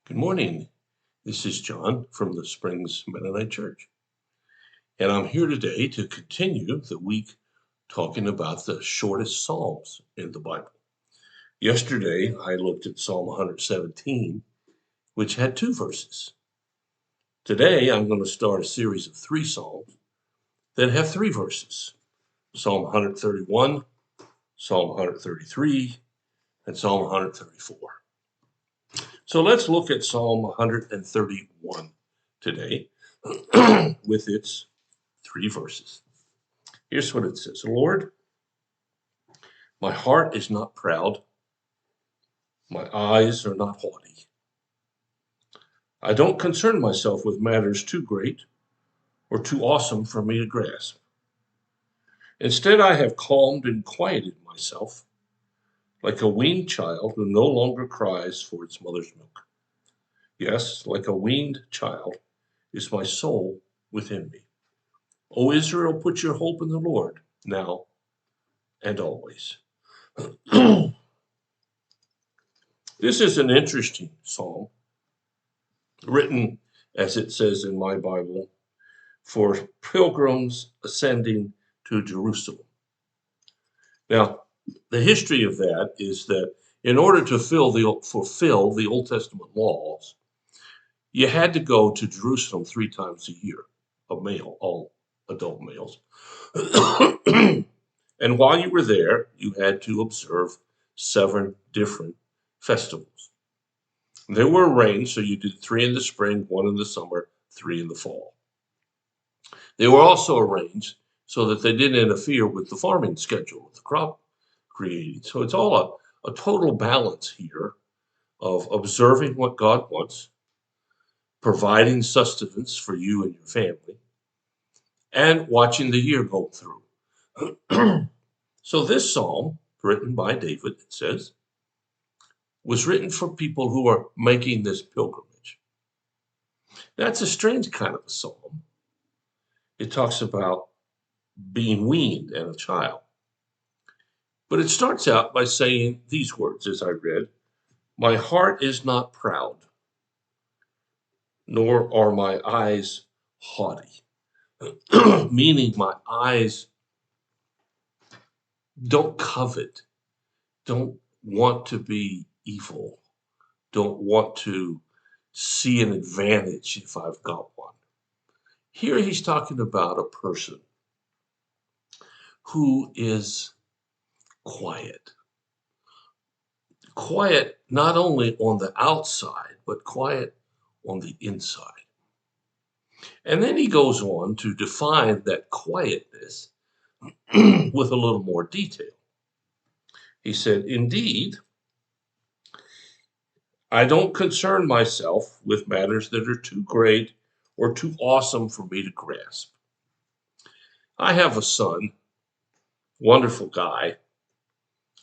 Good morning. This is John from the Springs Mennonite Church. And I'm here today to continue the week talking about the shortest Psalms in the Bible. Yesterday, I looked at Psalm 117, which had 2 verses. Today, I'm going to start a series of 3 Psalms that have 3 verses. Psalm 131, Psalm 133, and Psalm 134. So let's look at Psalm 131 today with its 3 verses. Here's what it says. Lord, my heart is not proud. My eyes are not haughty. I don't concern myself with matters too great or too awesome for me to grasp. Instead, I have calmed and quieted myself like a weaned child who no longer cries for its mother's milk. Yes, like a weaned child is my soul within me. O Israel, put your hope in the Lord now and always. This is an interesting psalm, written, as it says in my Bible, for pilgrims ascending to Jerusalem. Now, the history of that is that in order to fulfill the Old Testament laws, you had to go to Jerusalem 3 times a year, all adult males. And while you were there, you had to observe 7 different festivals. They were arranged so you did 3 in the spring, 1 in the summer, 3 in the fall. They were also arranged so that they didn't interfere with the farming schedule, with the crop creating. So it's all a total balance here of observing what God wants, providing sustenance for you and your family, and watching the year go through. So this psalm, written by David, it says, was written for people who are making this pilgrimage. That's a strange kind of a psalm. It talks about being weaned and a child. But it starts out by saying these words, as I read, my heart is not proud, nor are my eyes haughty. Meaning my eyes don't covet, don't want to be evil, don't want to see an advantage if I've got one. Here he's talking about a person who is quiet. Quiet not only on the outside, but quiet on the inside. And then he goes on to define that quietness with a little more detail. He said, indeed, I don't concern myself with matters that are too great or too awesome for me to grasp. I have a son, wonderful guy,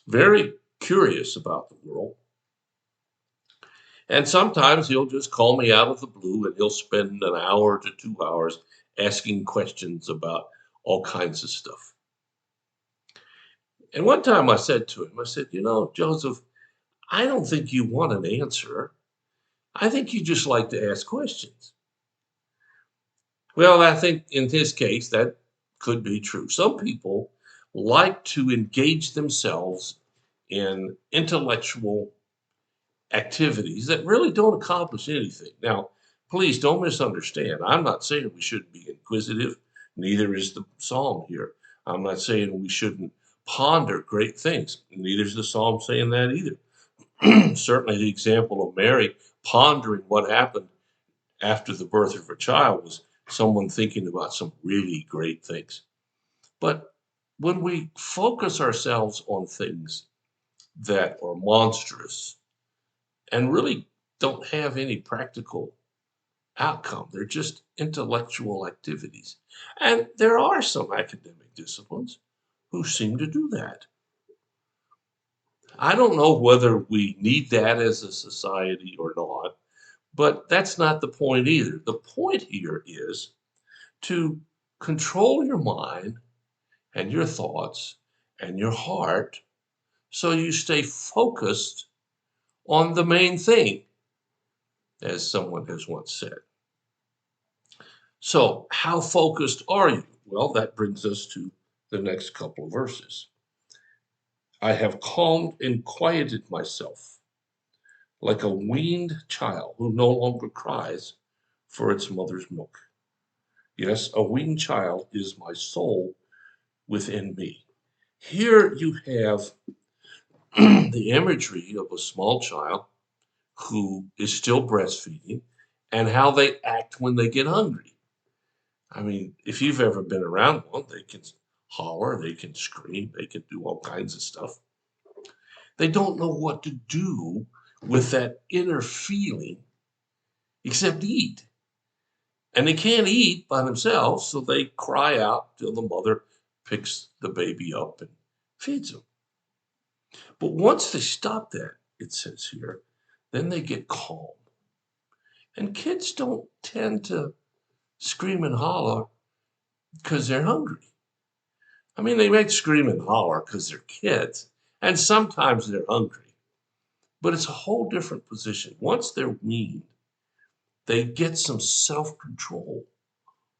very curious about the world. And sometimes he'll just call me out of the blue and he'll spend an hour to 2 hours asking questions about all kinds of stuff. And one time I said to him, I said, Joseph, I don't think you want an answer. I think you just like to ask questions. Well, I think in his case, that could be true. Some people like to engage themselves in intellectual activities that really don't accomplish anything. Now, please don't misunderstand. I'm not saying we shouldn't be inquisitive, neither is the psalm here. I'm not saying we shouldn't ponder great things, neither is the psalm saying that either. Certainly, the example of Mary pondering what happened after the birth of her child was someone thinking about some really great things. But when we focus ourselves on things that are monstrous and really don't have any practical outcome, they're just intellectual activities. And there are some academic disciplines who seem to do that. I don't know whether we need that as a society or not, but that's not the point either. The point here is to control your mind and your thoughts and your heart so you stay focused on the main thing. as someone has once said. So, how focused are you? Well, that brings us to the next couple of verses. I have calmed and quieted myself like a weaned child who no longer cries for its mother's milk. Yes, a weaned child is my soul within me. Here you have the imagery of a small child who is still breastfeeding and how they act when they get hungry. I mean, if you've ever been around one, they can holler, they can scream, they can do all kinds of stuff. They don't know what to do with that inner feeling except eat. And they can't eat by themselves, so they cry out till the mother picks the baby up and feeds them. But once they stop that, it says here, then they get calm. And kids don't tend to scream and holler because they're hungry. I mean, they might scream and holler because they're kids, and sometimes they're hungry. But it's a whole different position. Once they're weaned, they get some self control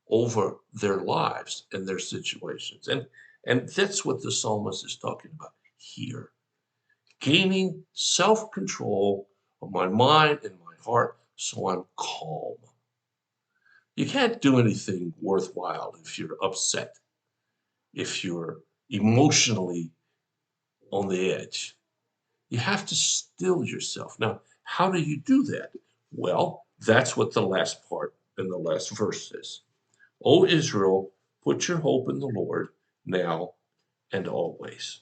over their lives and their situations. And that's what the psalmist is talking about here. Gaining self control of my mind and my heart so I'm calm. You can't do anything worthwhile if you're upset, if you're emotionally on the edge. You have to still yourself. Now, how do you do that? Well, that's what the last part in the last verse says. O Israel, put your hope in the Lord now and always.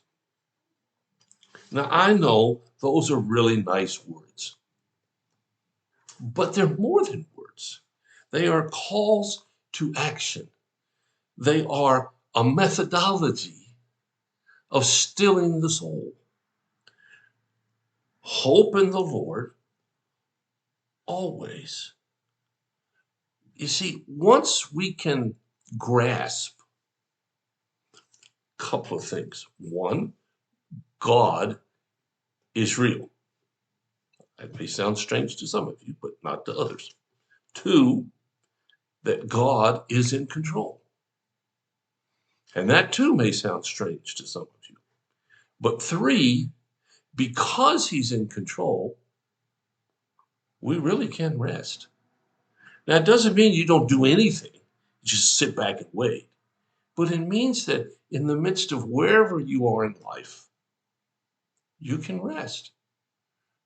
Now, I know those are really nice words, but they're more than words. They are calls to action. They are a methodology of stilling the soul. Hope in the Lord always. You see, once we can grasp a couple of things. One, God is real. That may sound strange to some of you, but not to others. Two, that God is in control. And that too may sound strange to some of you. But three, because he's in control, we really can rest. Now, it doesn't mean you don't do anything, you just sit back and wait. But it means that in the midst of wherever you are in life, you can rest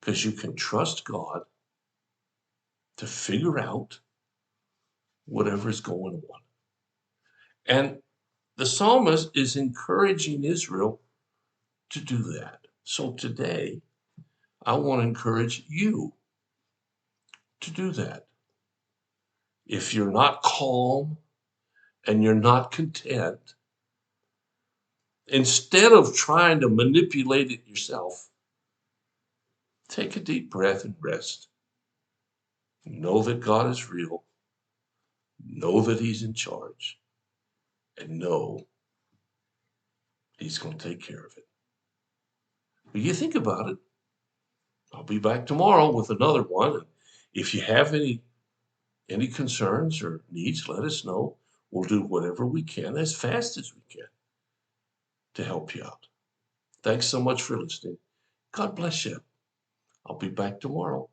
because you can trust God to figure out whatever is going on. And the psalmist is encouraging Israel to do that. So today, I want to encourage you to do that. If you're not calm and you're not content, instead of trying to manipulate it yourself, take a deep breath and rest. Know that God is real. Know that he's in charge. And know he's going to take care of it. But you think about it. I'll be back tomorrow with another one. And if you have any concerns or needs, let us know. We'll do whatever we can as fast as we can to help you out. Thanks so much for listening. God bless you. I'll be back tomorrow.